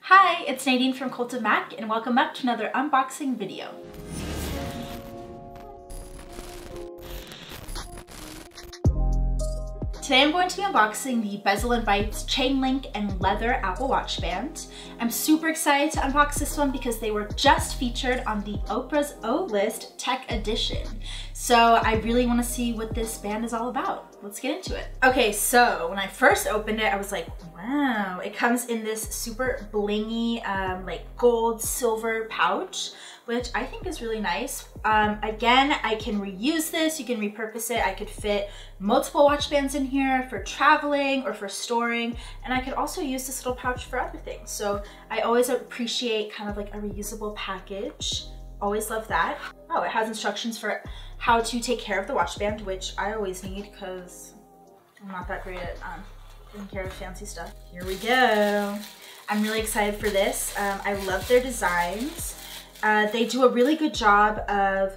Hi, it's Nadine from Cult of Mac, and welcome back to another unboxing video. Today I'm going to be unboxing the Bezels Bytes Chainlink and Leather Apple Watch Band. I'm super excited to unbox this one because they were just featured on the Oprah's O-List Tech Edition. So I really want to see what this band is all about. Let's get into it. Okay, so when I first opened it, I was like, wow. It comes in this super blingy, like gold silver pouch, which I think is really nice. Again, I can reuse this, you can repurpose it. I could fit multiple watch bands in here for traveling or for storing, and I could also use this little pouch for other things. So I always appreciate kind of like a reusable package. Always love that. Oh, it has instructions for how to take care of the watch band, which I always need because I'm not that great at taking care of fancy stuff. Here we go. I'm really excited for this. I love their designs. They do a really good job of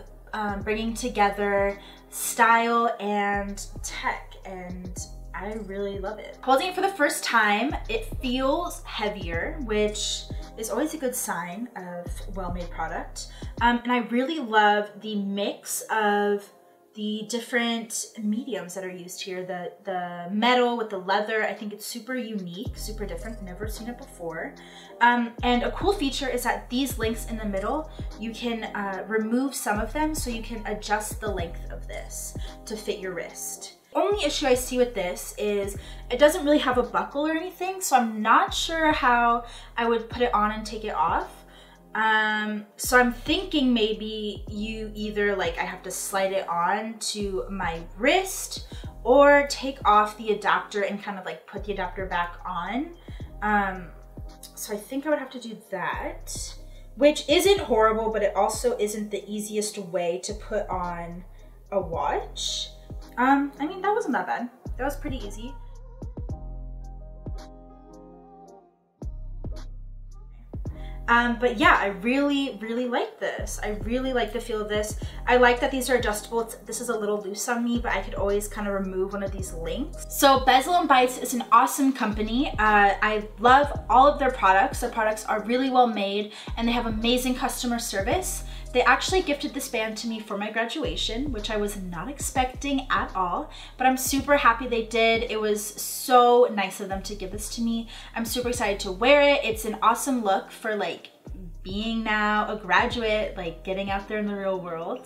bringing together style and tech, and I really love it. Holding it for the first time, it feels heavier, which is always a good sign of well-made product. And I really love the mix of the different mediums that are used here. The metal with the leather, I think it's super unique, super different, never seen it before. And a cool feature is that these links in the middle, you can remove some of them so you can adjust the length of this to fit your wrist. Only issue I see with this is it doesn't really have a buckle or anything, so I'm not sure how I would put it on and take it off. So I'm thinking maybe you either I have to slide it on to my wrist or take off the adapter and kind of put the adapter back on. So I think I would have to do that, which isn't horrible, but it also isn't the easiest way to put on a watch. I mean, that wasn't that bad. That was pretty easy. But yeah, I really like this. I really like the feel of this. I like that these are adjustable. This is a little loose on me, but I could always kind of remove one of these links. So Bezels Bytes is an awesome company. I love all of their products. Their products are really well made and they have amazing customer service. They actually gifted this band to me for my graduation, which I was not expecting at all, but I'm super happy they did. It was so nice of them to give this to me. I'm super excited to wear it. It's an awesome look for being now a graduate, getting out there in the real world.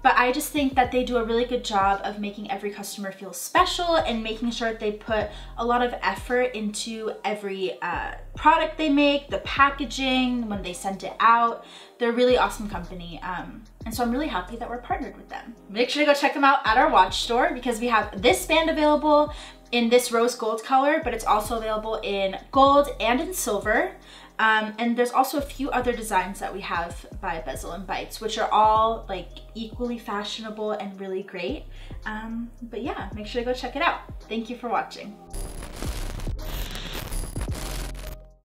But I just think that they do a really good job of making every customer feel special and making sure that they put a lot of effort into every product they make, the packaging, when they send it out. They're a really awesome company. And so I'm really happy that we're partnered with them. Make sure to go check them out at our watch store because we have this band available in this rose gold color, but it's also available in gold and in silver. And there's also a few other designs that we have by Bezels Bytes, which are all equally fashionable and really great. But yeah, make sure to go check it out. Thank you for watching.